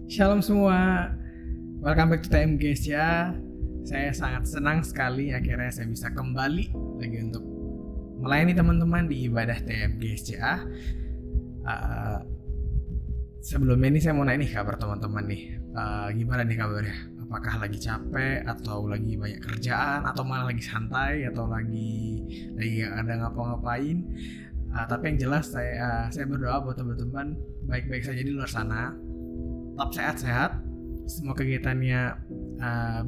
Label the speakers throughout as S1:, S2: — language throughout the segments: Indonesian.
S1: Shalom semua, welcome back to TMGS ya. Saya sangat senang sekali akhirnya saya bisa kembali lagi untuk melayani teman-teman di ibadah TMGS ya. Sebelumnya ini saya mau nanya nih kabar teman-teman nih. Gimana nih kabarnya? Apakah lagi capek atau lagi banyak kerjaan atau malah lagi santai atau lagi gak ada ngapa-ngapain? Tapi yang jelas saya berdoa buat teman-teman baik-baik saja di luar sana. Tetap sehat-sehat, semua kegiatannya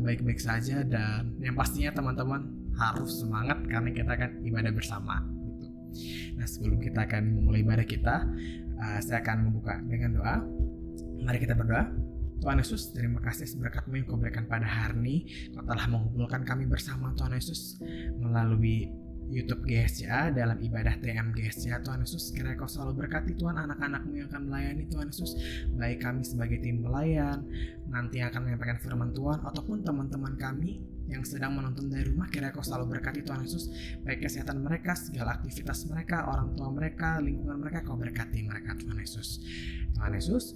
S1: baik-baik saja, dan yang pastinya teman-teman harus semangat karena kita akan ibadah bersama gitu. Nah, sebelum kita akan memulai ibadah kita, saya akan membuka dengan doa. Mari kita berdoa. Tuhan Yesus, terima kasih berkat-Mu yang Kau berikan pada hari ini. Kau telah mengumpulkan kami bersama Tuhan Yesus melalui YouTube GSCA dalam ibadah TM GSCA. Tuhan Yesus, kiranya Kau selalu berkati Tuhan anak-anak-Mu yang akan melayani Tuhan Yesus, baik kami sebagai tim pelayan nanti yang akan menyampaikan firman Tuhan ataupun teman-teman kami yang sedang menonton dari rumah. Kiranya Kau selalu berkati Tuhan Yesus, baik kesehatan mereka, segala aktivitas mereka, orang tua mereka, lingkungan mereka. Kau berkati mereka Tuhan Yesus. Tuhan Yesus,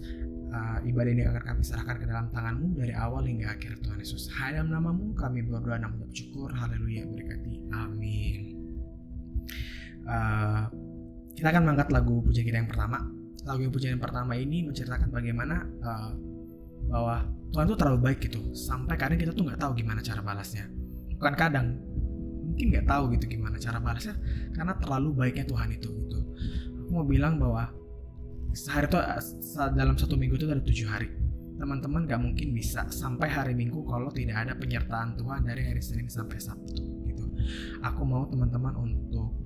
S1: ibadah ini akan kami serahkan ke dalam tangan-Mu dari awal hingga akhir Tuhan Yesus. Hanya dalam nama-Mu kami berdoa dan mengucap syukur. Haleluya, berkati. Amin. Kita akan mengangkat lagu pujian kita yang pertama. Lagu pujian yang pertama ini menceritakan bagaimana bahwa Tuhan tuh terlalu baik gitu, sampai kadang kita tuh nggak tahu gimana cara balasnya. Bukan kadang, mungkin nggak tahu gitu gimana cara balasnya karena terlalu baiknya Tuhan itu gitu. Aku mau bilang bahwa sehari itu dalam satu minggu itu ada 7 hari. Teman-teman gak mungkin bisa sampai hari Minggu kalau tidak ada penyertaan Tuhan dari hari Senin sampai Sabtu gitu. Aku mau teman-teman untuk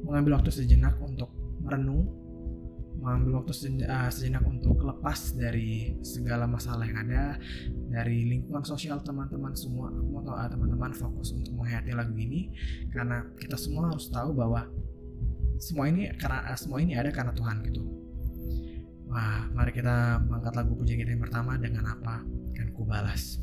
S1: mengambil waktu sejenak untuk merenung, mengambil waktu sejenak untuk lepas dari segala masalah yang ada, dari lingkungan sosial teman-teman semua. Aku mau teman-teman fokus untuk menghayati lagu ini karena kita semua harus tahu bahwa semua ini ada karena Tuhan gitu. Wah, mari kita mengangkat lagu pujian kita yang pertama dengan apa akan ku balas.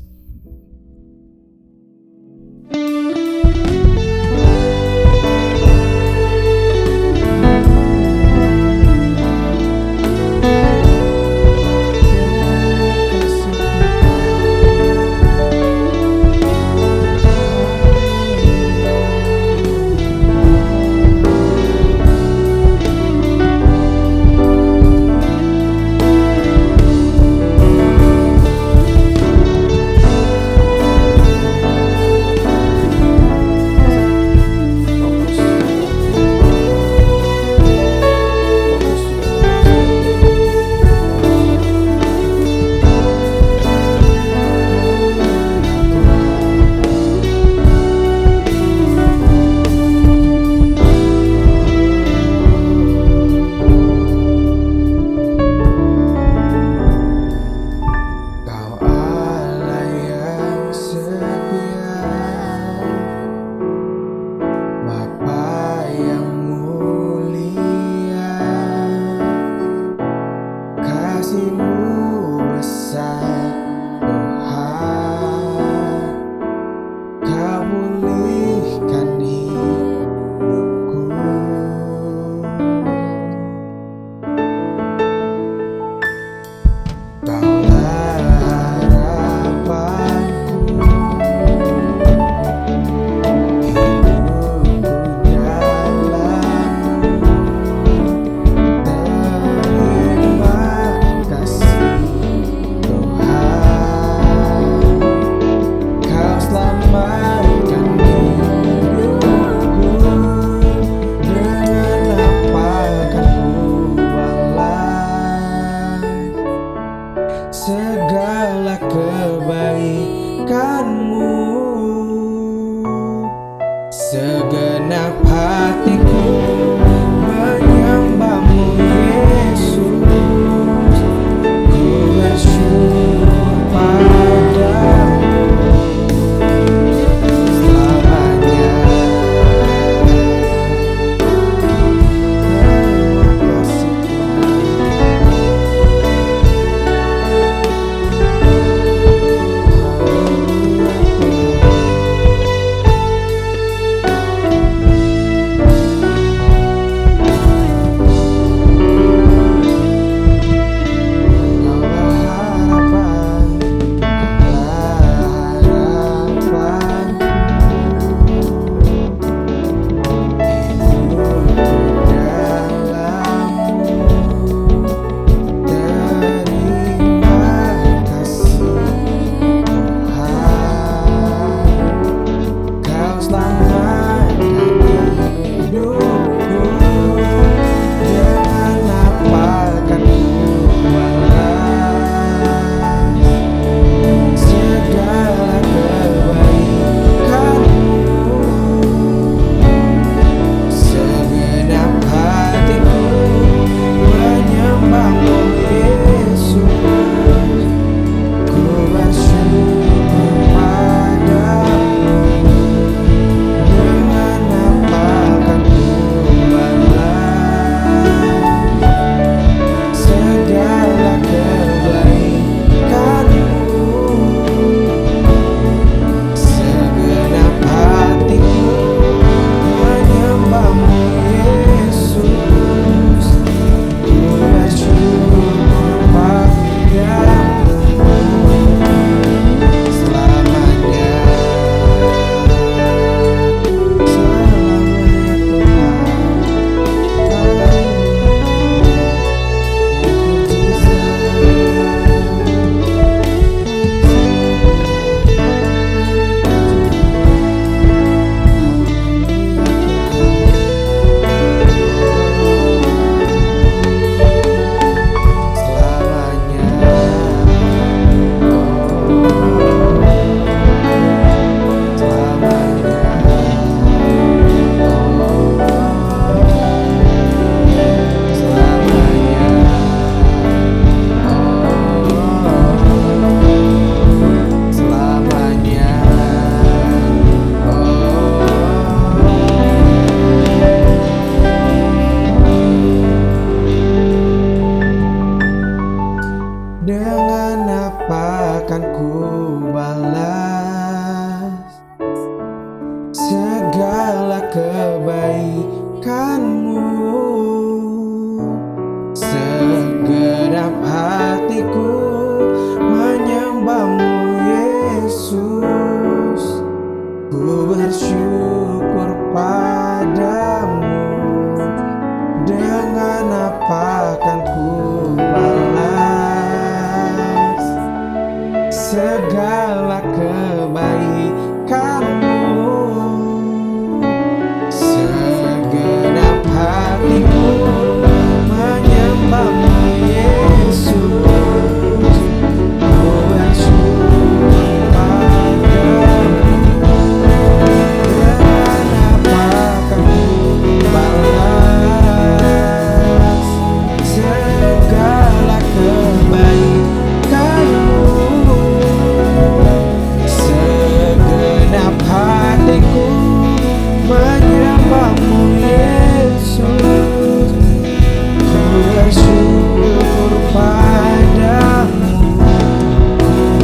S2: bersyukur padamu.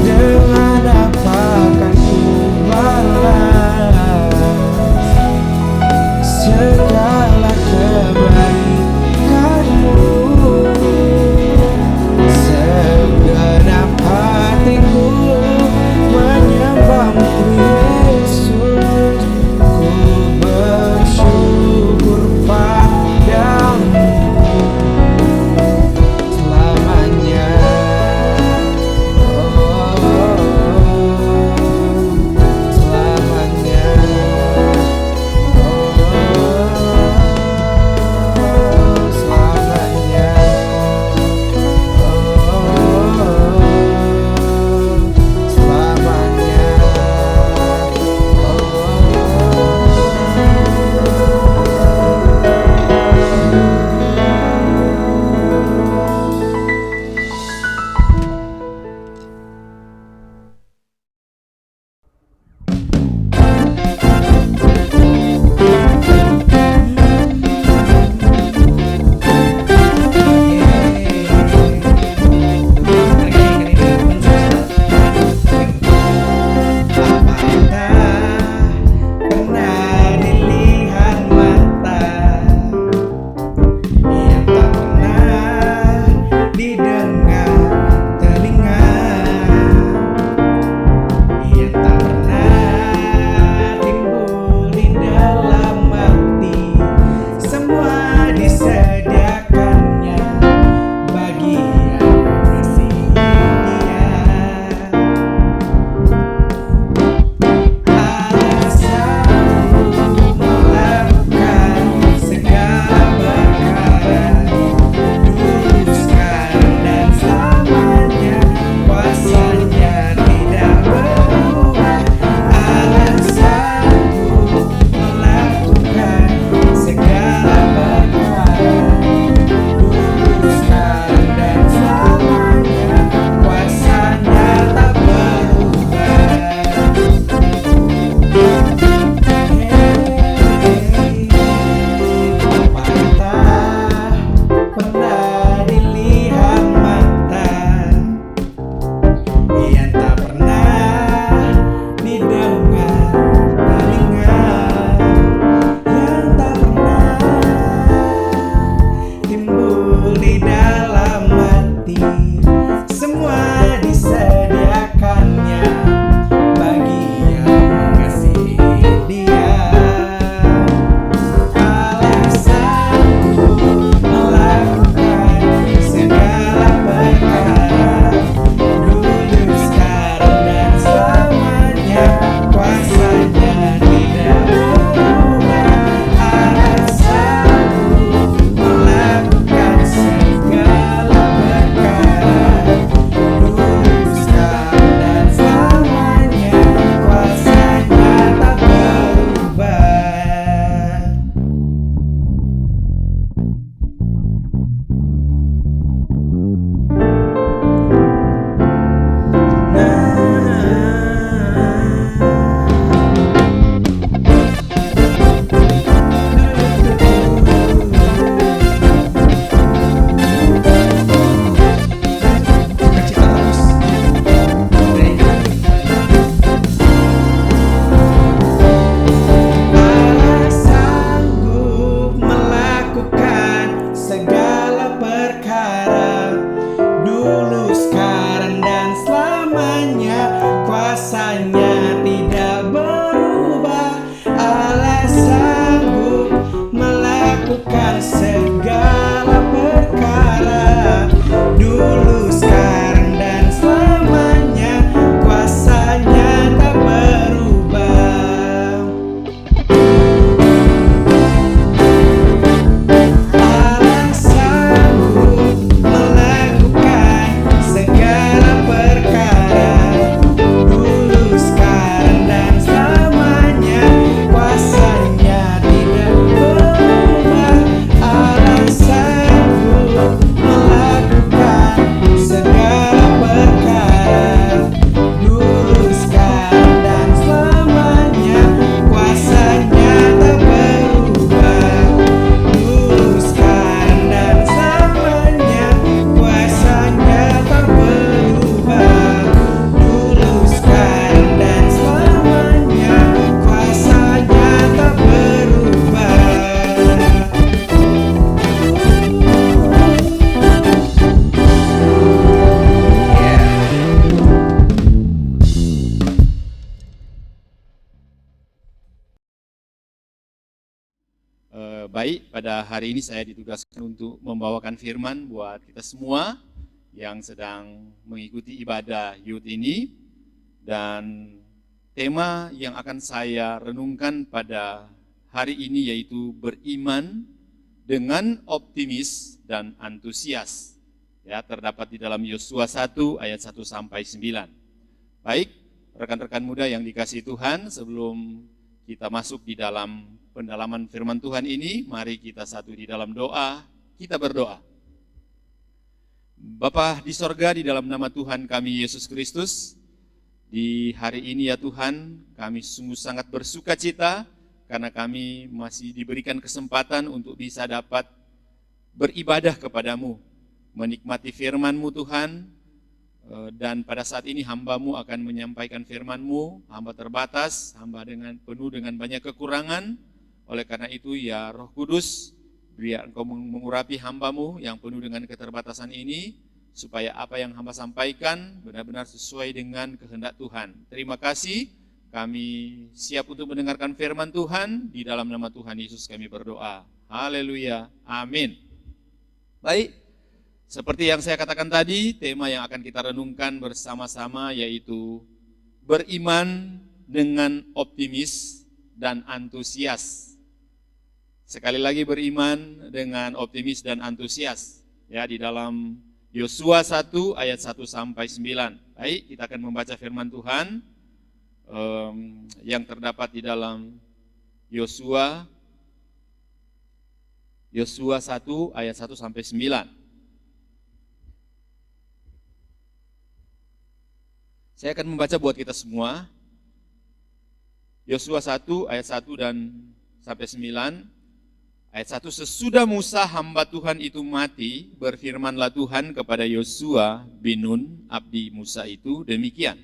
S2: Dengan apa akan ku balas segala kebaikanmu? Segenap hatiku menyembahmu Yesus, ku bersyukur padamu.
S3: Baik, pada hari ini saya ditugaskan untuk membawakan firman buat kita semua yang sedang mengikuti ibadah youth ini. Dan tema yang akan saya renungkan pada hari ini yaitu beriman dengan optimis dan antusias. Ya, terdapat di dalam Yosua 1 ayat 1 sampai 9. Baik, rekan-rekan muda yang dikasihi Tuhan, sebelum kita masuk di dalam pendalaman firman Tuhan ini, mari kita satu di dalam doa, kita berdoa. Bapa di sorga, di dalam nama Tuhan kami Yesus Kristus, di hari ini ya Tuhan, kami sungguh sangat bersuka cita karena kami masih diberikan kesempatan untuk bisa dapat beribadah kepadamu, menikmati firman-Mu Tuhan. Dan pada saat ini hamba-Mu akan menyampaikan firman-Mu, hamba terbatas, hamba penuh dengan banyak kekurangan. Oleh karena itu ya Roh Kudus, biar Engkau mengurapi hamba-Mu yang penuh dengan keterbatasan ini, supaya apa yang hamba sampaikan benar-benar sesuai dengan kehendak Tuhan. Terima kasih, kami siap untuk mendengarkan firman Tuhan, di dalam nama Tuhan Yesus kami berdoa. Haleluya, amin. Baik. Seperti yang saya katakan tadi, tema yang akan kita renungkan bersama-sama yaitu beriman dengan optimis dan antusias. Sekali lagi beriman dengan optimis dan antusias. Ya, di dalam Yosua 1 ayat 1 sampai 9. Baik, kita akan membaca firman Tuhan yang terdapat di dalam Yosua 1 ayat 1 sampai 9. Saya akan membaca buat kita semua. Yosua 1 ayat 1 dan sampai 9. Ayat 1, sesudah Musa hamba Tuhan itu mati, berfirmanlah Tuhan kepada Yosua bin Nun, abdi Musa itu, demikian.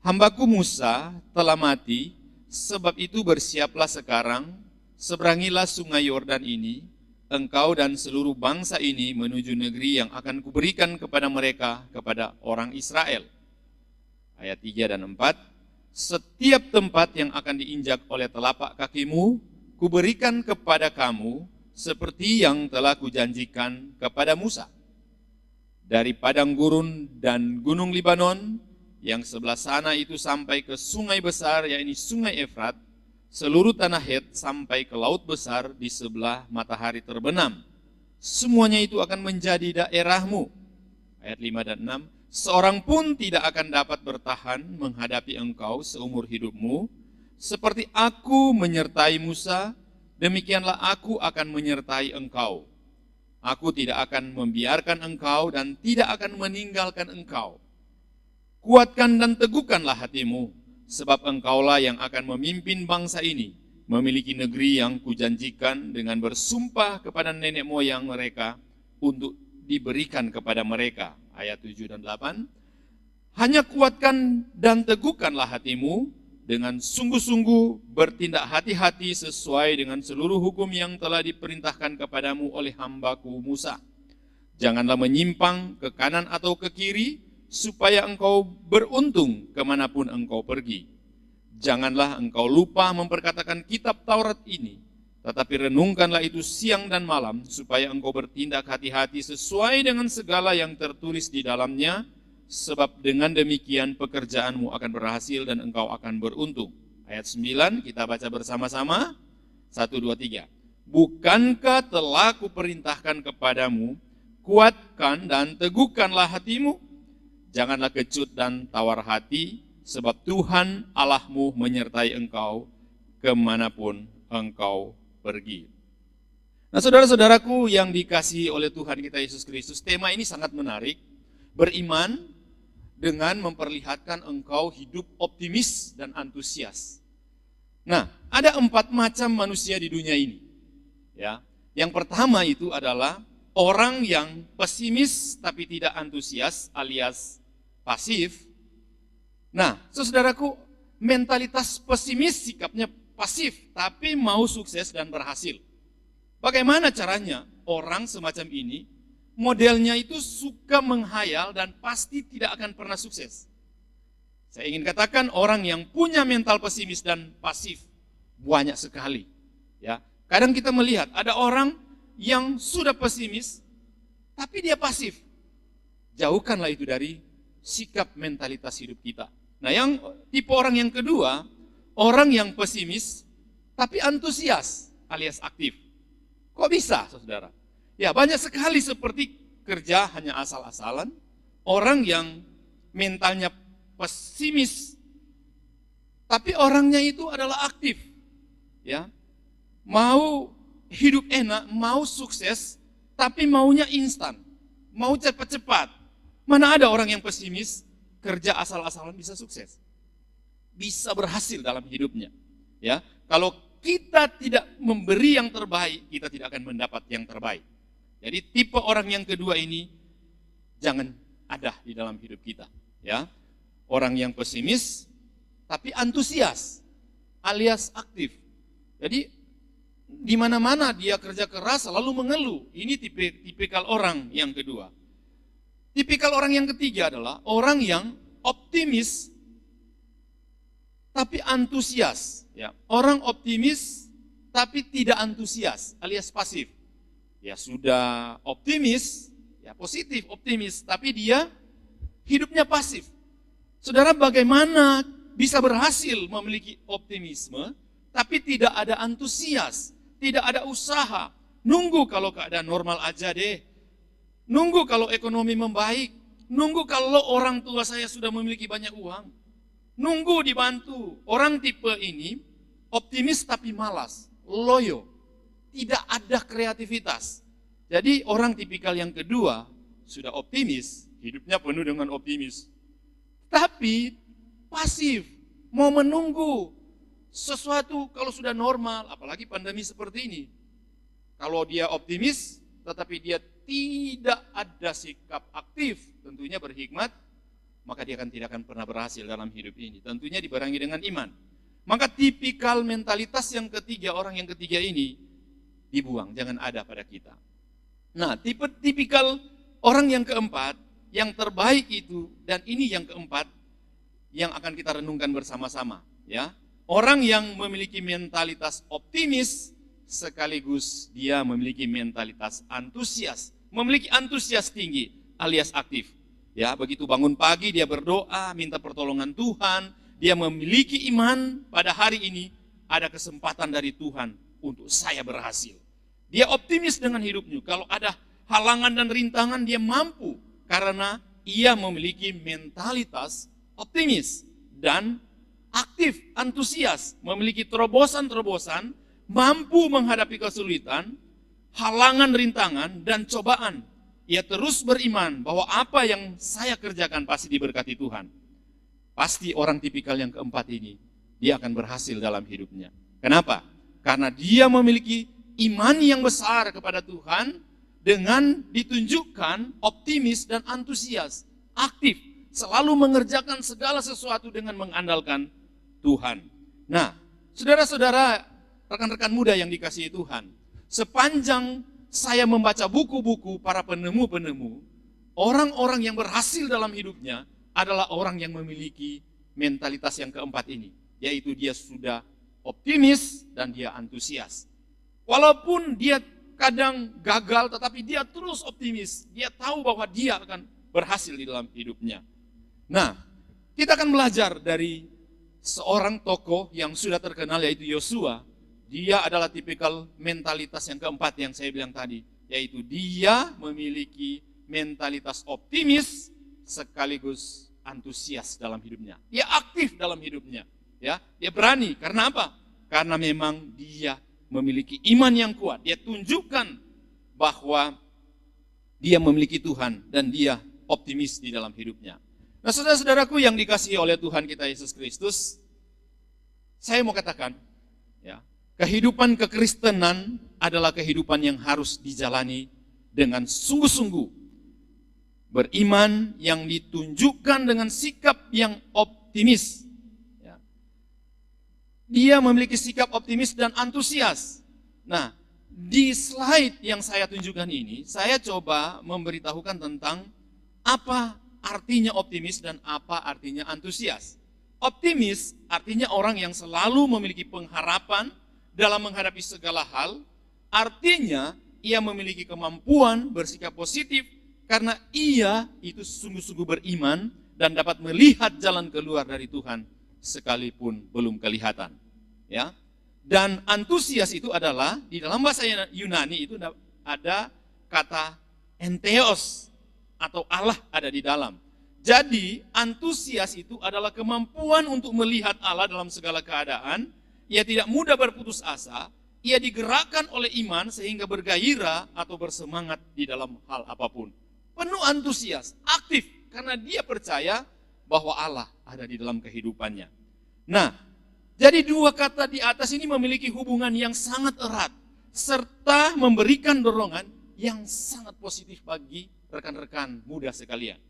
S3: Hambaku Musa telah mati, sebab itu bersiaplah sekarang, seberangilah sungai Yordan ini, engkau dan seluruh bangsa ini menuju negeri yang akan kuberikan kepada mereka, kepada orang Israel. Ayat 3 dan 4, setiap tempat yang akan diinjak oleh telapak kakimu, kuberikan kepada kamu seperti yang telah kujanjikan kepada Musa. Dari padang gurun dan gunung Libanon, yang sebelah sana itu sampai ke sungai besar, yaitu sungai Efrat, seluruh tanah Het sampai ke laut besar di sebelah matahari terbenam. Semuanya itu akan menjadi daerahmu. Ayat 5 dan 6, seorang pun tidak akan dapat bertahan menghadapi engkau seumur hidupmu. Seperti aku menyertai Musa, demikianlah aku akan menyertai engkau. Aku tidak akan membiarkan engkau dan tidak akan meninggalkan engkau. Kuatkan dan teguhkanlah hatimu, sebab engkaulah yang akan memimpin bangsa ini, memiliki negeri yang kujanjikan dengan bersumpah kepada nenek moyang mereka untuk diberikan kepada mereka. Ayat 7 dan 8, hanya kuatkan dan teguhkanlah hatimu, dengan sungguh-sungguh bertindak hati-hati sesuai dengan seluruh hukum yang telah diperintahkan kepadamu oleh hambaku Musa. Janganlah menyimpang ke kanan atau ke kiri, supaya engkau beruntung kemanapun engkau pergi. Janganlah engkau lupa memperkatakan kitab Taurat ini, tetapi renungkanlah itu siang dan malam, supaya engkau bertindak hati-hati sesuai dengan segala yang tertulis di dalamnya, sebab dengan demikian pekerjaanmu akan berhasil dan engkau akan beruntung. Ayat 9 kita baca bersama-sama. 1, 2, 3. Bukankah telah kuperintahkan kepadamu, kuatkan dan teguhkanlah hatimu? Janganlah kecut dan tawar hati, sebab Tuhan Allahmu menyertai engkau kemanapun engkau pergi. Nah, saudara-saudaraku yang dikasihi oleh Tuhan kita Yesus Kristus, tema ini sangat menarik. Beriman dengan memperlihatkan engkau hidup optimis dan antusias. Nah, ada 4 macam manusia di dunia ini. Ya, yang pertama itu adalah orang yang pesimis tapi tidak antusias, alias pasif. Nah, saudaraku, mentalitas pesimis sikapnya pasif tapi mau sukses dan berhasil. Bagaimana caranya orang semacam ini? Modelnya itu suka menghayal dan pasti tidak akan pernah sukses. Saya ingin katakan orang yang punya mental pesimis dan pasif banyak sekali. Ya, Kadang kita melihat ada orang yang sudah pesimis, tapi dia pasif. Jauhkanlah itu dari sikap mentalitas hidup kita. Nah, yang tipe orang yang kedua, orang yang pesimis, tapi antusias alias aktif. Kok bisa, saudara? Ya, banyak sekali seperti kerja hanya asal-asalan, orang yang mentalnya pesimis, tapi orangnya itu adalah aktif. Ya, mau hidup enak, mau sukses, tapi maunya instan, mau cepat-cepat. Mana ada orang yang pesimis, kerja asal-asalan bisa sukses, bisa berhasil dalam hidupnya. Ya, kalau kita tidak memberi yang terbaik, kita tidak akan mendapat yang terbaik. Jadi tipe orang yang kedua ini jangan ada di dalam hidup kita. Ya, orang yang pesimis, tapi antusias alias aktif. Jadi di mana-mana dia kerja keras selalu mengeluh. Ini tipikal orang yang kedua. Tipikal orang yang ketiga adalah orang yang optimis tapi antusias. Ya, orang optimis tapi tidak antusias alias pasif. Ya, sudah optimis, ya positif optimis, tapi dia hidupnya pasif. Saudara, bagaimana bisa berhasil memiliki optimisme tapi tidak ada antusias? Tidak ada usaha, nunggu kalau keadaan normal aja deh, nunggu kalau ekonomi membaik, nunggu kalau orang tua saya sudah memiliki banyak uang, nunggu dibantu. Orang tipe ini optimis tapi malas, loyo, tidak ada kreativitas. Jadi orang tipikal yang kedua sudah optimis, hidupnya penuh dengan optimis, tapi pasif, mau menunggu sesuatu kalau sudah normal, apalagi pandemi seperti ini. Kalau dia optimis, tetapi dia tidak ada sikap aktif, tentunya berhikmat, maka dia tidak akan pernah berhasil dalam hidup ini. Tentunya dibarengi dengan iman. Maka tipikal mentalitas yang ketiga, orang yang ketiga ini dibuang, jangan ada pada kita. Nah, tipikal orang yang keempat, yang terbaik itu, dan ini yang keempat, yang akan kita renungkan bersama-sama. Ya, orang yang memiliki mentalitas optimis, sekaligus dia memiliki mentalitas antusias. Memiliki antusias tinggi, alias aktif. Ya, begitu bangun pagi dia berdoa, minta pertolongan Tuhan. Dia memiliki iman pada hari ini, ada kesempatan dari Tuhan untuk saya berhasil. Dia optimis dengan hidupnya. Kalau ada halangan dan rintangan, dia mampu. Karena ia memiliki mentalitas optimis dan aktif, antusias, memiliki terobosan-terobosan, mampu menghadapi kesulitan, halangan, rintangan, dan cobaan. Ia terus beriman bahwa apa yang saya kerjakan pasti diberkati Tuhan. Pasti orang tipikal yang keempat ini, dia akan berhasil dalam hidupnya. Kenapa? Karena dia memiliki iman yang besar kepada Tuhan, dengan ditunjukkan optimis dan antusias, aktif, selalu mengerjakan segala sesuatu dengan mengandalkan Tuhan. Nah, saudara-saudara, rekan-rekan muda yang dikasihi Tuhan, sepanjang saya membaca buku-buku para penemu-penemu, orang-orang yang berhasil dalam hidupnya adalah orang yang memiliki mentalitas yang keempat ini, yaitu dia sudah optimis dan dia antusias. Walaupun dia kadang gagal, tetapi dia terus optimis. Dia tahu bahwa dia akan berhasil di dalam hidupnya. Nah, kita akan belajar dari seorang tokoh yang sudah terkenal, yaitu Yosua. Dia adalah tipikal mentalitas yang keempat yang saya bilang tadi, yaitu dia memiliki mentalitas optimis sekaligus antusias dalam hidupnya. Dia aktif dalam hidupnya, ya. Dia berani. Karena apa? Karena memang dia memiliki iman yang kuat. Dia tunjukkan bahwa dia memiliki Tuhan dan dia optimis di dalam hidupnya. Nah, saudara-saudaraku yang dikasihi oleh Tuhan kita Yesus Kristus, saya mau katakan, ya, kehidupan kekristenan adalah kehidupan yang harus dijalani dengan sungguh-sungguh. Beriman yang ditunjukkan dengan sikap yang optimis. Dia memiliki sikap optimis dan antusias. Nah, di slide yang saya tunjukkan ini, saya coba memberitahukan tentang apa artinya optimis dan apa artinya antusias. Optimis artinya orang yang selalu memiliki pengharapan dalam menghadapi segala hal, artinya ia memiliki kemampuan bersikap positif karena ia itu sungguh-sungguh beriman dan dapat melihat jalan keluar dari Tuhan sekalipun belum kelihatan. Ya. Dan antusias itu adalah di dalam bahasa Yunani itu ada kata entheos atau Allah ada di dalam. Jadi antusias itu adalah kemampuan untuk melihat Allah dalam segala keadaan. Ia tidak mudah berputus asa. Ia digerakkan oleh iman sehingga bergairah atau bersemangat di dalam hal apapun. Penuh antusias, aktif karena dia percaya bahwa Allah ada di dalam kehidupannya. Nah, jadi dua kata di atas ini memiliki hubungan yang sangat erat serta memberikan dorongan yang sangat positif bagi rekan-rekan muda sekalian.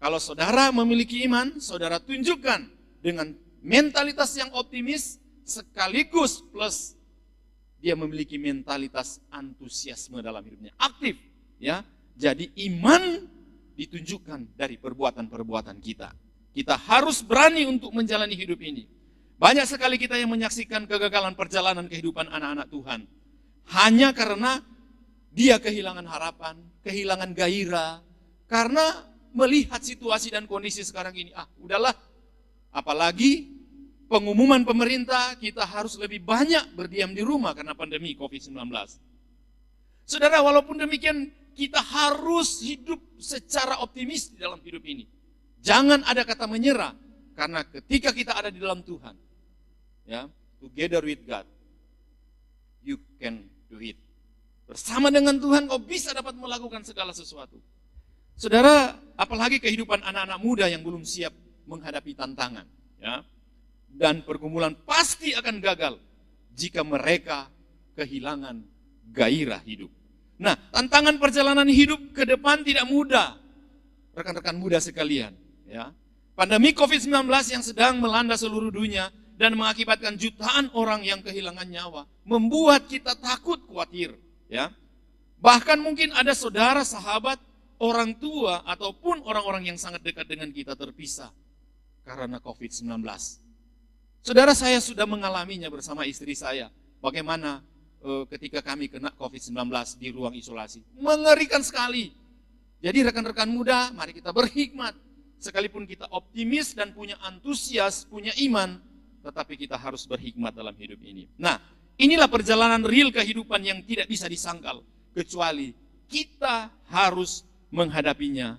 S3: Kalau saudara memiliki iman, saudara tunjukkan dengan mentalitas yang optimis sekaligus plus dia memiliki mentalitas antusiasme dalam hidupnya, aktif, ya. Jadi iman ditunjukkan dari perbuatan-perbuatan kita. Kita harus berani untuk menjalani hidup ini. Banyak sekali kita yang menyaksikan kegagalan perjalanan kehidupan anak-anak Tuhan. Hanya karena dia kehilangan harapan, kehilangan gairah. Karena melihat situasi dan kondisi sekarang ini, udahlah. Apalagi pengumuman pemerintah kita harus lebih banyak berdiam di rumah karena pandemi COVID-19. Saudara, walaupun demikian kita harus hidup secara optimis di dalam hidup ini. Jangan ada kata menyerah karena ketika kita ada di dalam Tuhan, ya, together with God, you can do it. Bersama dengan Tuhan kau bisa dapat melakukan segala sesuatu. Saudara, apalagi kehidupan anak-anak muda yang belum siap menghadapi tantangan, ya. Dan pergumulan pasti akan gagal jika mereka kehilangan gairah hidup. Nah, tantangan perjalanan hidup ke depan tidak mudah, rekan-rekan muda sekalian. Ya. Pandemi COVID-19 yang sedang melanda seluruh dunia dan mengakibatkan jutaan orang yang kehilangan nyawa, membuat kita takut, khawatir. Ya. Bahkan mungkin ada saudara, sahabat, orang tua, ataupun orang-orang yang sangat dekat dengan kita terpisah karena COVID-19. Saudara, saya sudah mengalaminya bersama istri saya. Bagaimana ketika kami kena COVID-19 di ruang isolasi. Mengerikan sekali. Jadi rekan-rekan muda, mari kita berhikmat. Sekalipun kita optimis dan punya antusias, punya iman, tetapi kita harus berhikmat dalam hidup ini. Nah, inilah perjalanan real kehidupan yang tidak bisa disangkal. Kecuali kita harus menghadapinya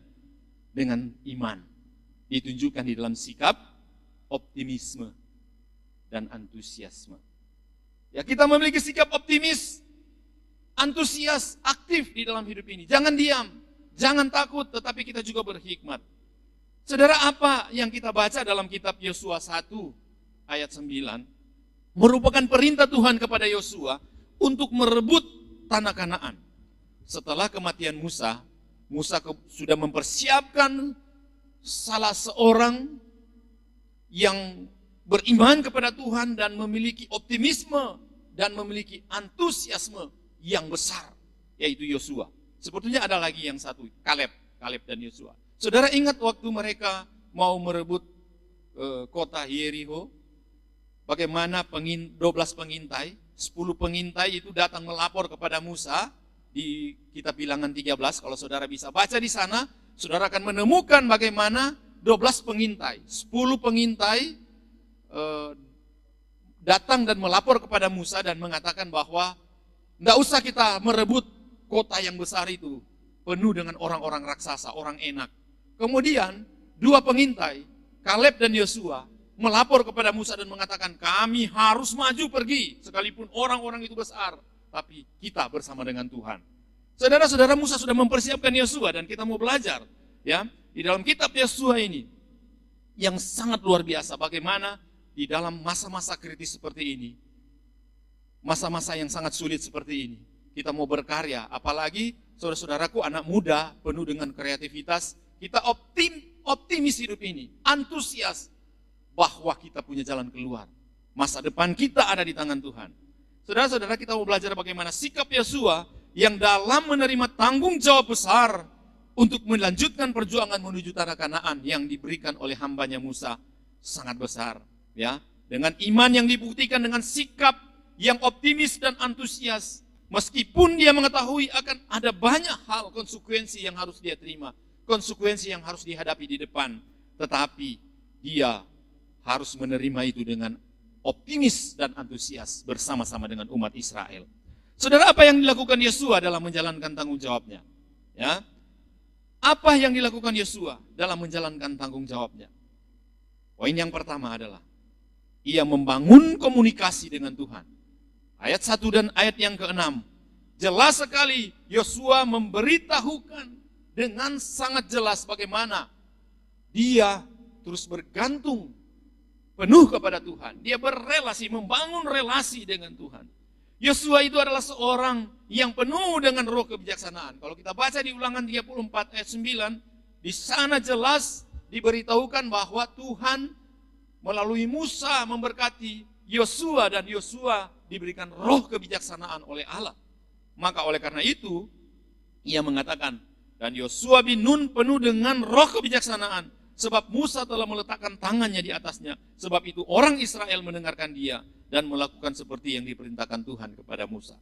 S3: dengan iman. Ditunjukkan di dalam sikap, optimisme, dan antusiasme. Ya, kita memiliki sikap optimis, antusias, aktif di dalam hidup ini. Jangan diam, jangan takut, tetapi kita juga berhikmat. Saudara, apa yang kita baca dalam kitab Yosua 1 ayat 9 merupakan perintah Tuhan kepada Yosua untuk merebut tanah Kanaan. Setelah kematian Musa, sudah mempersiapkan salah seorang yang beriman kepada Tuhan dan memiliki optimisme dan memiliki antusiasme yang besar, yaitu Yosua. Sebetulnya ada lagi yang satu, Kaleb dan Yosua. Saudara ingat waktu mereka mau merebut kota Yeriko, bagaimana 12 pengintai, 10 pengintai itu datang melapor kepada Musa di kitab Bilangan 13. Kalau saudara bisa baca di sana, saudara akan menemukan bagaimana 12 pengintai, 10 pengintai datang dan melapor kepada Musa dan mengatakan bahwa tidak usah kita merebut kota yang besar itu, penuh dengan orang-orang raksasa, orang enak. Kemudian 2 pengintai, Kaleb dan Yosua, melapor kepada Musa dan mengatakan, kami harus maju pergi, sekalipun orang-orang itu besar, tapi kita bersama dengan Tuhan. Saudara-saudara, Musa sudah mempersiapkan Yosua dan kita mau belajar, ya, di dalam kitab Yosua ini yang sangat luar biasa bagaimana di dalam masa-masa kritis seperti ini, masa-masa yang sangat sulit seperti ini, kita mau berkarya, apalagi saudara-saudaraku anak muda penuh dengan kreativitas, kita optimis hidup ini, antusias bahwa kita punya jalan keluar. Masa depan kita ada di tangan Tuhan. Saudara-saudara, kita mau belajar bagaimana sikap Yosua yang dalam menerima tanggung jawab besar untuk melanjutkan perjuangan menuju tanah Kanaan yang diberikan oleh hambanya Musa sangat besar. Ya, dengan iman yang dibuktikan dengan sikap yang optimis dan antusias, meskipun dia mengetahui akan ada banyak hal konsekuensi yang harus dia terima, konsekuensi yang harus dihadapi di depan, tetapi dia harus menerima itu dengan optimis dan antusias bersama-sama dengan umat Israel. Saudara, apa yang dilakukan Yosua dalam menjalankan tanggung jawabnya? Ya, apa yang dilakukan Yosua dalam menjalankan tanggung jawabnya? Poin yang pertama adalah ia membangun komunikasi dengan Tuhan. Ayat 1 dan ayat yang ke-6, jelas sekali Yosua memberitahukan dengan sangat jelas bagaimana dia terus bergantung penuh kepada Tuhan. Dia berrelasi, membangun relasi dengan Tuhan. Yosua itu adalah seorang yang penuh dengan roh kebijaksanaan. Kalau kita baca di Ulangan 34 ayat 9, di sana jelas diberitahukan bahwa Tuhan melalui Musa memberkati Yosua dan Yosua diberikan roh kebijaksanaan oleh Allah. Maka oleh karena itu, ia mengatakan, dan Yosua bin Nun penuh dengan roh kebijaksanaan, sebab Musa telah meletakkan tangannya di atasnya. Sebab itu orang Israel mendengarkan dia dan melakukan seperti yang diperintahkan Tuhan kepada Musa.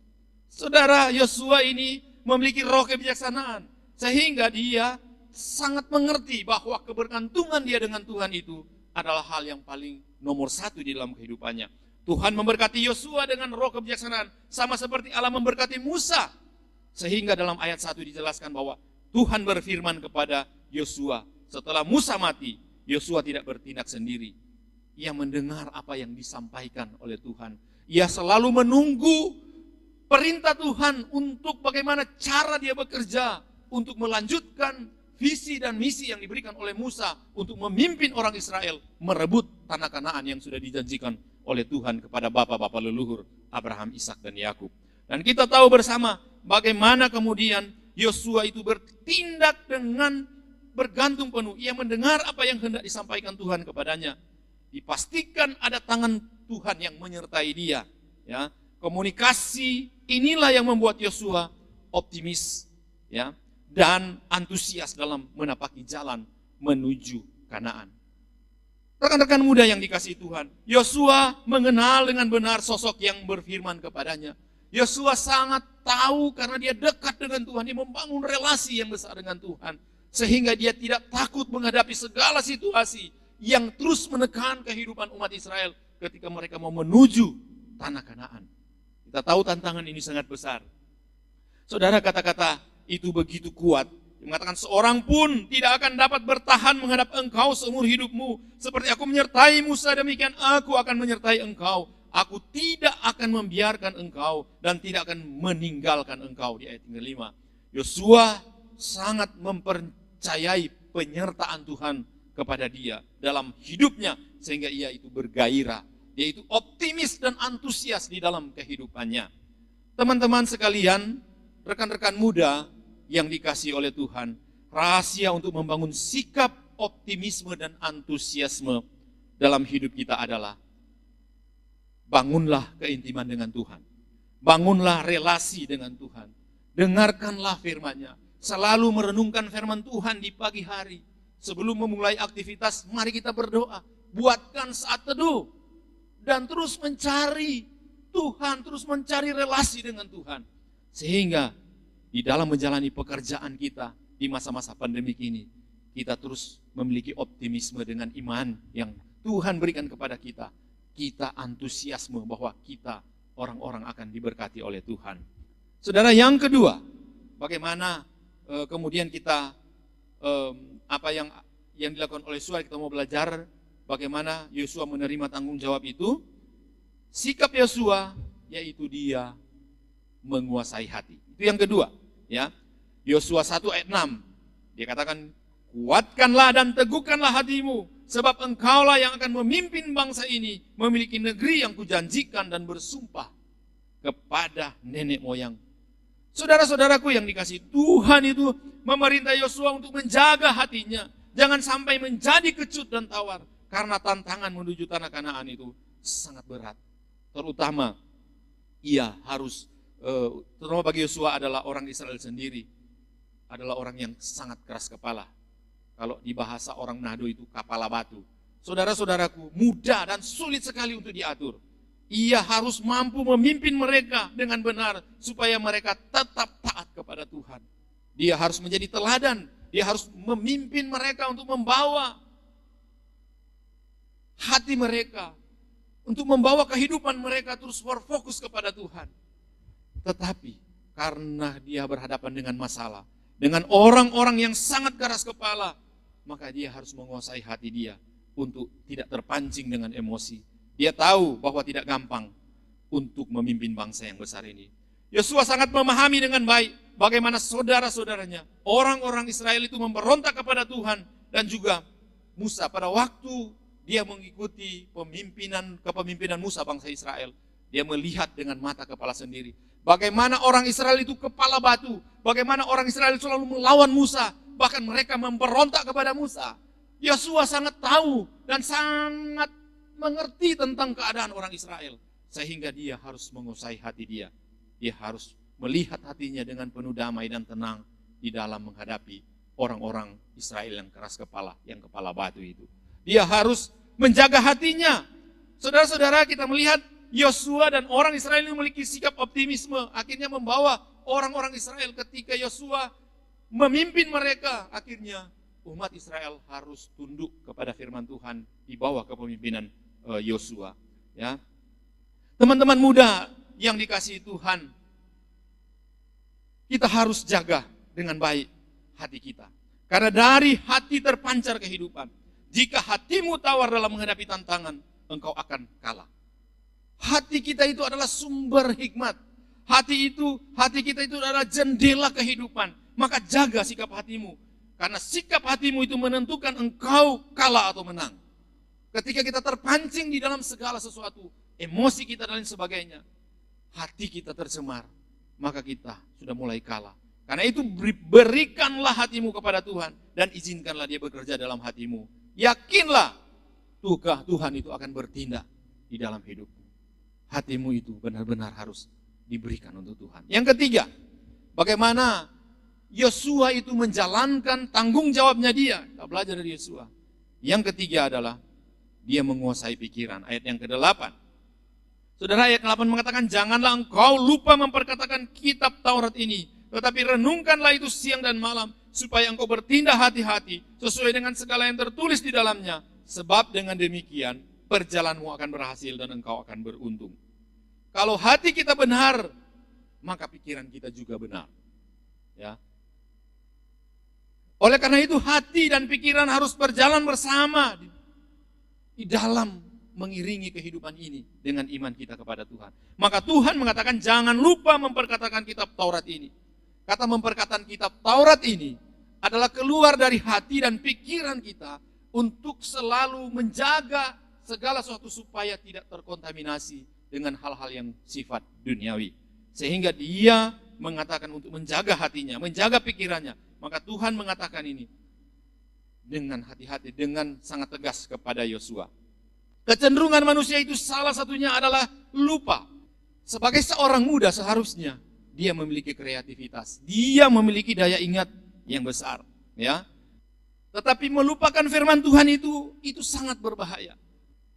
S3: Saudara, Yosua ini memiliki roh kebijaksanaan, sehingga dia sangat mengerti bahwa kebergantungan dia dengan Tuhan itu adalah hal yang paling nomor satu di dalam kehidupannya. Tuhan memberkati Yosua dengan roh kebijaksanaan, sama seperti Allah memberkati Musa. Sehingga dalam ayat 1 dijelaskan bahwa Tuhan berfirman kepada Yosua, setelah Musa mati, Yosua tidak bertindak sendiri. Ia mendengar apa yang disampaikan oleh Tuhan. Ia selalu menunggu perintah Tuhan untuk bagaimana cara dia bekerja untuk melanjutkan visi dan misi yang diberikan oleh Musa untuk memimpin orang Israel merebut tanah Kanaan yang sudah dijanjikan oleh Tuhan kepada bapak-bapak leluhur Abraham, Ishak dan Yakub. Dan kita tahu bersama bagaimana kemudian Yosua itu bertindak dengan bergantung penuh. Ia mendengar apa yang hendak disampaikan Tuhan kepadanya. Dipastikan ada tangan Tuhan yang menyertai dia. Ya, komunikasi inilah yang membuat Yosua optimis, ya, dan antusias dalam menapaki jalan menuju Kanaan. Rekan-rekan muda yang dikasihi Tuhan, Yosua mengenal dengan benar sosok yang berfirman kepadanya. Yosua sangat tahu karena dia dekat dengan Tuhan, dia membangun relasi yang besar dengan Tuhan, sehingga dia tidak takut menghadapi segala situasi yang terus menekan kehidupan umat Israel ketika mereka mau menuju tanah Kanaan. Kita tahu tantangan ini sangat besar. Saudara, kata-kata itu begitu kuat, mengatakan seorang pun tidak akan dapat bertahan menghadap engkau seumur hidupmu. Seperti aku menyertai Musa, demikian aku akan menyertai engkau. Aku tidak akan membiarkan engkau dan tidak akan meninggalkan engkau. Di ayat 5, Yosua sangat mempercayai penyertaan Tuhan kepada dia dalam hidupnya, sehingga ia itu bergairah, dia itu optimis dan antusias di dalam kehidupannya. Teman-teman sekalian, rekan-rekan muda yang dikasihi oleh Tuhan, rahasia untuk membangun sikap optimisme dan antusiasme dalam hidup kita adalah bangunlah keintiman dengan Tuhan, bangunlah relasi dengan Tuhan, dengarkanlah firman-Nya, selalu merenungkan firman Tuhan di pagi hari. Sebelum memulai aktivitas, mari kita berdoa, buatkan saat teduh, dan terus mencari Tuhan, terus mencari relasi dengan Tuhan. Sehingga di dalam menjalani pekerjaan kita di masa-masa pandemik ini, kita terus memiliki optimisme dengan iman yang Tuhan berikan kepada kita. Kita antusiasme bahwa kita orang-orang akan diberkati oleh Tuhan. Saudara, yang kedua, bagaimana kemudian kita apa yang dilakukan oleh Yosua, kita mau belajar bagaimana Yosua menerima tanggung jawab itu. Sikap Yosua yaitu dia menguasai hati. Itu yang kedua, ya. Yosua 1 ayat 6. Dia katakan, kuatkanlah dan teguhkanlah hatimu, sebab engkaulah yang akan memimpin bangsa ini memiliki negeri yang kujanjikan dan bersumpah kepada nenek moyang. Saudara-saudaraku yang dikasihi Tuhan, itu memerintah Yosua untuk menjaga hatinya. Jangan sampai menjadi kecut dan tawar. Karena tantangan menuju tanah Kanaan itu sangat berat. Terutama ia harus, terutama bagi Yosua adalah orang Israel sendiri, adalah orang yang sangat keras kepala. Kalau di bahasa orang Nahdo itu kepala batu. Saudara-saudaraku, mudah dan sulit sekali untuk diatur. Ia harus mampu memimpin mereka dengan benar supaya mereka tetap taat kepada Tuhan. Dia harus menjadi teladan. Dia harus memimpin mereka untuk membawa hati mereka, untuk membawa kehidupan mereka terus berfokus kepada Tuhan. Tetapi karena dia berhadapan dengan masalah, dengan orang-orang yang sangat keras kepala, maka dia harus menguasai hati dia untuk tidak terpancing dengan emosi. Dia tahu bahwa tidak gampang untuk memimpin bangsa yang besar ini. Yosua sangat memahami dengan baik bagaimana saudara-saudaranya, orang-orang Israel itu memberontak kepada Tuhan, dan juga Musa pada waktu dia mengikuti kepemimpinan Musa bangsa Israel. Dia melihat dengan mata kepala sendiri bagaimana orang Israel itu kepala batu, bagaimana orang Israel selalu melawan Musa, bahkan mereka memberontak kepada Musa. Yosua sangat tahu dan sangat mengerti tentang keadaan orang Israel, sehingga dia harus menguasai hati dia. Dia harus melihat hatinya dengan penuh damai dan tenang di dalam menghadapi orang-orang Israel yang keras kepala, yang kepala batu itu. Dia harus menjaga hatinya. Saudara-saudara, kita melihat Yosua dan orang Israel memiliki sikap optimisme, akhirnya membawa orang-orang Israel ketika Yosua memimpin mereka, akhirnya umat Israel harus tunduk kepada firman Tuhan di bawah kepemimpinan Yosua. Ya, teman-teman muda yang dikasihi Tuhan, kita harus jaga dengan baik hati kita, karena dari hati terpancar kehidupan. Jika hatimu tawar dalam menghadapi tantangan, engkau akan kalah. Hati kita itu adalah sumber hikmat. Hati kita itu adalah jendela kehidupan. Maka jaga sikap hatimu, karena sikap hatimu itu menentukan engkau kalah atau menang. Ketika kita terpancing di dalam segala sesuatu, emosi kita dan lain sebagainya, hati kita tercemar, maka kita sudah mulai kalah. Karena itu berikanlah hatimu kepada Tuhan dan izinkanlah dia bekerja dalam hatimu. Yakinlah Tuhan itu akan bertindak di dalam hidupmu. Hatimu itu benar-benar harus diberikan untuk Tuhan. Yang ketiga, bagaimana Yosua itu menjalankan tanggung jawabnya dia. Kita belajar dari Yosua. Yang ketiga adalah dia menguasai pikiran. Ayat yang ke-8. Saudara, ayat ke-8 mengatakan, janganlah engkau lupa memperkatakan kitab Taurat ini, tetapi renungkanlah itu siang dan malam, supaya engkau bertindak hati-hati sesuai dengan segala yang tertulis di dalamnya. Sebab dengan demikian perjalananmu akan berhasil dan engkau akan beruntung. Kalau hati kita benar, maka pikiran kita juga benar. Ya. Oleh karena itu hati dan pikiran harus berjalan bersama di dalam mengiringi kehidupan ini dengan iman kita kepada Tuhan. Maka Tuhan mengatakan jangan lupa memperkatakan kitab Taurat ini. Kata memperkatakan kitab Taurat ini adalah keluar dari hati dan pikiran kita untuk selalu menjaga segala sesuatu supaya tidak terkontaminasi dengan hal-hal yang sifat duniawi. Sehingga dia mengatakan untuk menjaga hatinya, menjaga pikirannya. Maka Tuhan mengatakan ini dengan hati-hati, dengan sangat tegas kepada Yosua. Kecenderungan manusia itu salah satunya adalah lupa. Sebagai seorang muda seharusnya dia memiliki kreativitas, dia memiliki daya ingat yang besar, ya. Tetapi melupakan firman Tuhan itu sangat berbahaya.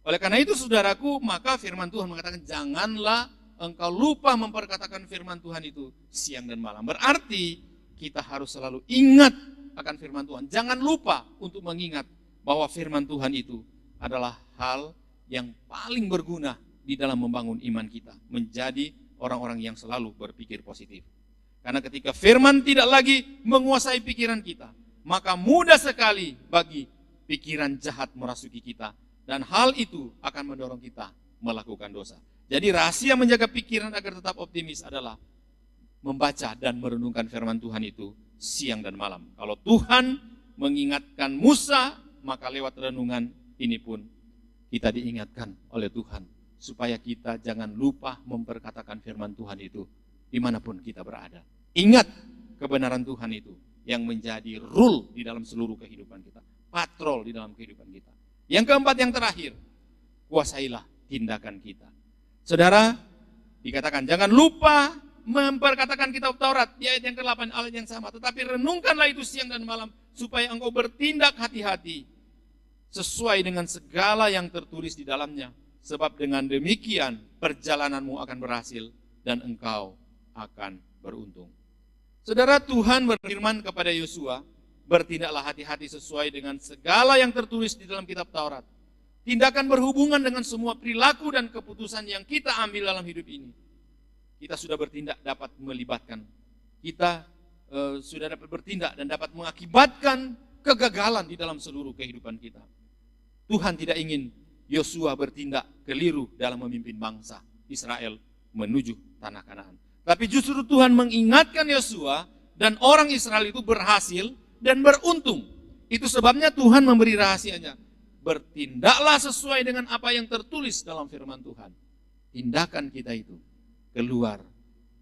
S3: Oleh karena itu saudaraku, maka firman Tuhan mengatakan janganlah engkau lupa memperkatakan firman Tuhan itu siang dan malam. Berarti kita harus selalu ingat akan firman Tuhan. Jangan lupa untuk mengingat bahwa firman Tuhan itu adalah hal yang paling berguna di dalam membangun iman kita, menjadi orang-orang yang selalu berpikir positif. Karena ketika firman tidak lagi menguasai pikiran kita, maka mudah sekali bagi pikiran jahat merasuki kita, dan hal itu akan mendorong kita melakukan dosa. Jadi rahasia menjaga pikiran agar tetap optimis adalah membaca dan merenungkan firman Tuhan itu siang dan malam. Kalau Tuhan mengingatkan Musa, maka lewat renungan ini pun kita diingatkan oleh Tuhan supaya kita jangan lupa memperkatakan firman Tuhan itu dimanapun kita berada. Ingat kebenaran Tuhan itu yang menjadi rule di dalam seluruh kehidupan kita, patrol di dalam kehidupan kita. Yang keempat, yang terakhir, kuasailah tindakan kita. Saudara, dikatakan jangan lupa memperkatakan kitab Taurat di ayat yang ke-8, ayat yang sama, tetapi renungkanlah itu siang dan malam supaya engkau bertindak hati-hati sesuai dengan segala yang tertulis di dalamnya. sebab dengan demikian perjalananmu akan berhasil dan engkau akan beruntung. Saudara, Tuhan berfirman kepada Yosua, bertindaklah hati-hati sesuai dengan segala yang tertulis di dalam kitab Taurat. Tindakan berhubungan dengan semua perilaku dan keputusan yang kita ambil dalam hidup ini. Kita sudah bertindak dapat melibatkan. Kita sudah dapat bertindak dan dapat mengakibatkan kegagalan di dalam seluruh kehidupan kita. Tuhan tidak ingin Yosua bertindak keliru dalam memimpin bangsa Israel menuju tanah Kanaan. Tapi justru Tuhan mengingatkan Yosua dan orang Israel itu berhasil dan beruntung. Itu sebabnya Tuhan memberi rahasianya. Bertindaklah sesuai dengan apa yang tertulis dalam firman Tuhan. Tindakan kita itu keluar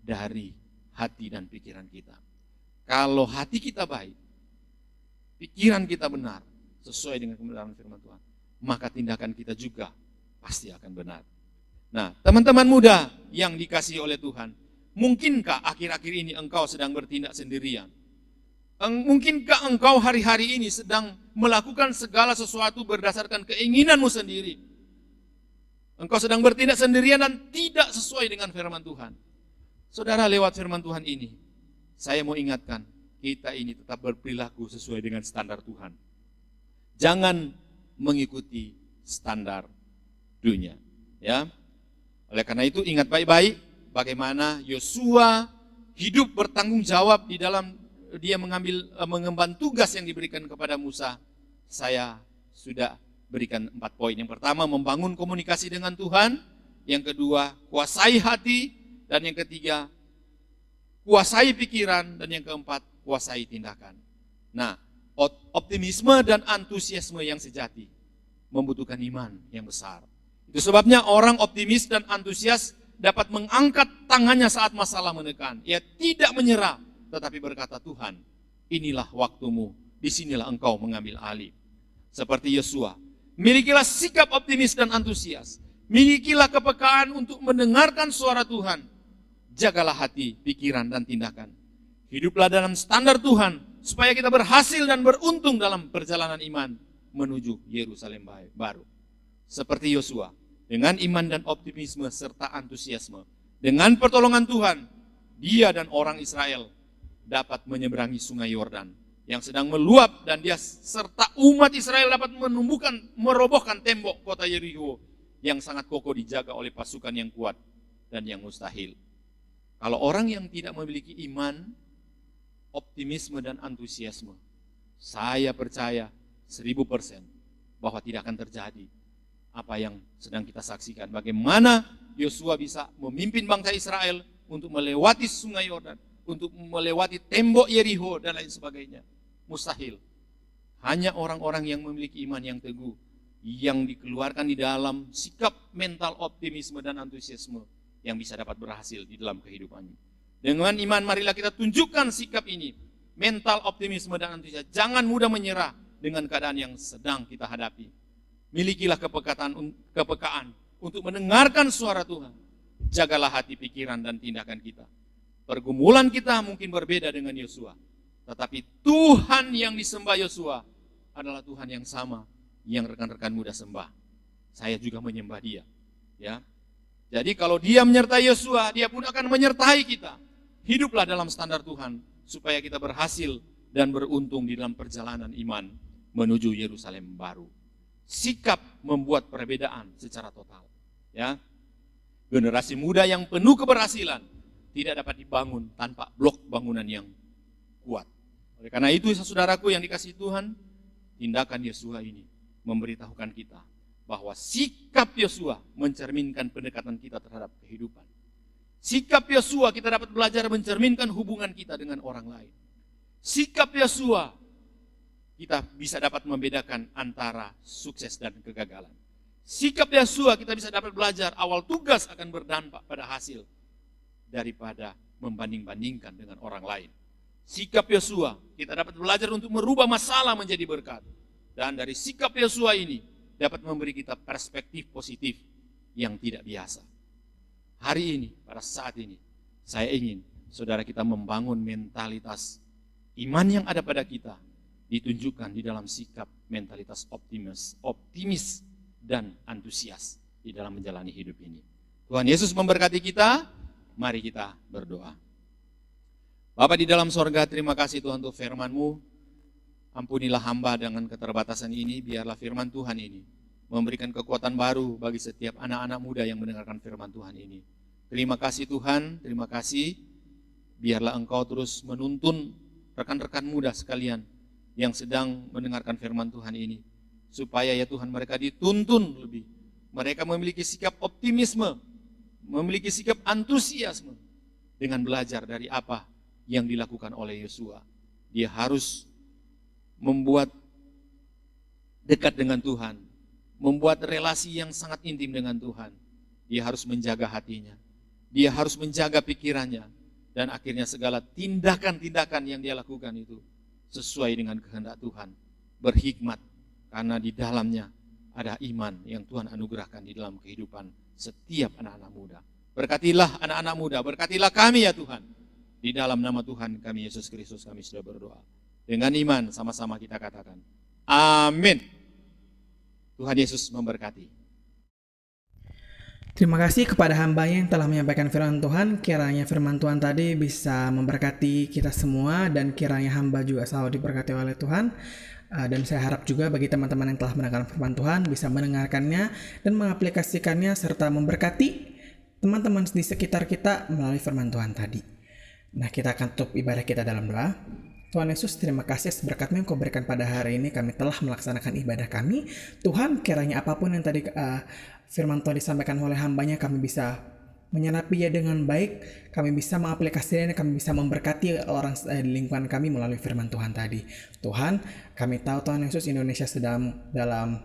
S3: dari hati dan pikiran kita. Kalau hati kita baik, pikiran kita benar, sesuai dengan kebenaran firman Tuhan, maka tindakan kita juga pasti akan benar. Nah, teman-teman muda yang dikasihi oleh Tuhan, mungkinkah akhir-akhir ini engkau sedang bertindak sendirian? Mungkinkah engkau hari-hari ini sedang melakukan segala sesuatu berdasarkan keinginanmu sendiri? Engkau sedang bertindak sendirian dan tidak sesuai dengan firman Tuhan. Saudara, lewat firman Tuhan ini, saya mau ingatkan, kita ini tetap berperilaku sesuai dengan standar Tuhan. Jangan mengikuti standar dunia. Ya. Oleh karena itu ingat baik-baik bagaimana Yosua hidup bertanggung jawab di dalam dia mengemban tugas yang diberikan kepada Musa. Saya sudah berikan 4 poin. Yang pertama, membangun komunikasi dengan Tuhan. Yang kedua, kuasai hati. Dan yang ketiga, kuasai pikiran. Dan yang keempat, kuasai tindakan. Nah, optimisme dan antusiasme yang sejati membutuhkan iman yang besar. Itu sebabnya orang optimis dan antusias dapat mengangkat tangannya saat masalah menekan. Ia tidak menyerah, tetapi berkata, Tuhan, inilah waktumu, disinilah engkau mengambil alih. Seperti Yosua, milikilah sikap optimis dan antusias. Milikilah kepekaan untuk mendengarkan suara Tuhan. Jagalah hati, pikiran, dan tindakan. Hiduplah dalam standar Tuhan, supaya kita berhasil dan beruntung dalam perjalanan iman menuju Yerusalem baru. Seperti Yosua, dengan iman dan optimisme serta antusiasme, dengan pertolongan Tuhan, dia dan orang Israel dapat menyeberangi sungai Yordan yang sedang meluap, dan dia serta umat Israel dapat merobohkan tembok kota Yeriko yang sangat kokoh dijaga oleh pasukan yang kuat dan yang mustahil. Kalau orang yang tidak memiliki iman, optimisme dan antusiasme, saya percaya 1000% bahwa tidak akan terjadi apa yang sedang kita saksikan. Bagaimana Yosua bisa memimpin bangsa Israel untuk melewati sungai Yordan, untuk melewati tembok Yeriko dan lain sebagainya. Mustahil. Hanya orang-orang yang memiliki iman yang teguh, yang dikeluarkan di dalam sikap mental optimisme dan antusiasme, yang bisa dapat berhasil di dalam kehidupannya. Dengan iman marilah kita tunjukkan sikap ini, mental optimisme dan antusias. Jangan mudah menyerah dengan keadaan yang sedang kita hadapi. Milikilah kepekaan untuk mendengarkan suara Tuhan. Jagalah hati, pikiran, dan tindakan kita. Pergumulan kita mungkin berbeda dengan Yosua, tetapi Tuhan yang disembah Yosua adalah Tuhan yang sama yang rekan-rekan muda sembah. Saya juga menyembah dia. Ya. Jadi kalau dia menyertai Yosua, dia pun akan menyertai kita. Hiduplah dalam standar Tuhan supaya kita berhasil dan beruntung di dalam perjalanan iman menuju Yerusalem baru. Sikap membuat perbedaan secara total. Ya. Generasi muda yang penuh keberhasilan tidak dapat dibangun tanpa blok bangunan yang kuat. Oleh karena itu, saudaraku yang dikasihi Tuhan, tindakan Yosua ini memberitahukan kita bahwa sikap Yosua mencerminkan pendekatan kita terhadap kehidupan. Sikap Yosua kita dapat belajar mencerminkan hubungan kita dengan orang lain. Sikap Yosua kita bisa dapat membedakan antara sukses dan kegagalan. Sikap Yosua kita bisa dapat belajar awal tugas akan berdampak pada hasil daripada membanding-bandingkan dengan orang lain. Sikap Yosua kita dapat belajar untuk merubah masalah menjadi berkat. Dan dari sikap Yosua ini dapat memberi kita perspektif positif yang tidak biasa. Hari ini, pada saat ini, saya ingin saudara kita membangun mentalitas iman yang ada pada kita, ditunjukkan di dalam sikap mentalitas optimis dan antusias. di dalam menjalani hidup ini. Tuhan Yesus memberkati kita, mari kita berdoa. Bapa di dalam sorga, terima kasih Tuhan untuk firman-Mu. Ampunilah hamba dengan keterbatasan ini, biarlah firman Tuhan ini memberikan kekuatan baru bagi setiap anak-anak muda yang mendengarkan firman Tuhan ini. Terima kasih Tuhan, terima kasih. Biarlah Engkau terus menuntun rekan-rekan muda sekalian yang sedang mendengarkan firman Tuhan ini. Supaya ya Tuhan mereka dituntun lebih. Mereka memiliki sikap optimisme, memiliki sikap antusiasme dengan belajar dari apa yang dilakukan oleh Yosua. Dia harus membuat dekat dengan Tuhan, membuat relasi yang sangat intim dengan Tuhan. Dia harus menjaga hatinya, dia harus menjaga pikirannya, dan akhirnya segala tindakan-tindakan yang dia lakukan itu sesuai dengan kehendak Tuhan, berhikmat, karena di dalamnya ada iman yang Tuhan anugerahkan di dalam kehidupan setiap anak-anak muda. Berkatilah anak-anak muda, berkatilah kami ya Tuhan. Di dalam nama Tuhan kami Yesus Kristus kami sudah berdoa. Dengan iman sama-sama kita katakan, amin. Tuhan Yesus memberkati.
S1: Terima kasih kepada hambanya yang telah menyampaikan firman Tuhan. Kiranya firman Tuhan tadi bisa memberkati kita semua, dan kiranya hamba juga selalu diberkati oleh Tuhan. Dan saya harap juga bagi teman-teman yang telah mendengarkan firman Tuhan bisa mendengarkannya dan mengaplikasikannya serta memberkati teman-teman di sekitar kita melalui firman Tuhan tadi. Nah, kita akan tutup ibadah kita dalam doa. Tuhan Yesus, terima kasih atas berkat-Mu yang Kau berikan pada hari ini. Kami telah melaksanakan ibadah kami. Tuhan, kiranya apapun yang tadi firman Tuhan disampaikan oleh hambanya, kami bisa menyanapinya dengan baik, kami bisa mengaplikasikannya, kami bisa memberkati orang di lingkungan kami melalui firman Tuhan tadi. Tuhan, kami tahu Tuhan Yesus, Indonesia sedang dalam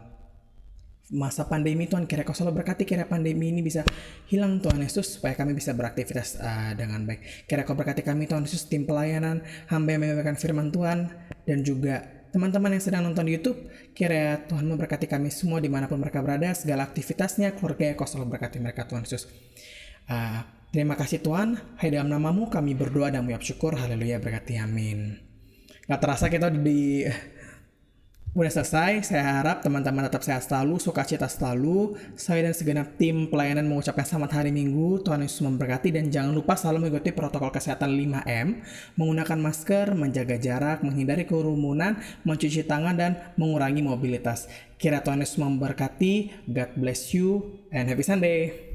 S1: masa pandemi. Tuhan, kiranya Kau selalu berkati, kiranya pandemi ini bisa hilang Tuhan Yesus, supaya kami bisa beraktivitas dengan baik. Kiranya Kau berkati kami Tuhan Yesus, tim pelayanan, hamba yang menyampaikan firman Tuhan, dan juga teman-teman yang sedang nonton di YouTube. Kiranya Tuhan memberkati kami semua dimanapun mereka berada, segala aktivitasnya, keluarga Kau selalu berkati mereka Tuhan Yesus. Terima kasih Tuhan, hai dalam nama-Mu kami berdoa dan mengucap syukur, haleluya, berkati, amin. Gak terasa kita udah selesai. Saya harap teman-teman tetap sehat selalu, sukacita selalu. Saya dan segenap tim pelayanan mengucapkan selamat hari Minggu. Tuhan Yesus memberkati, dan jangan lupa selalu mengikuti protokol kesehatan 5M, menggunakan masker, menjaga jarak, menghindari kerumunan, mencuci tangan, dan mengurangi mobilitas. Kiranya Tuhan Yesus memberkati. God bless you and happy Sunday.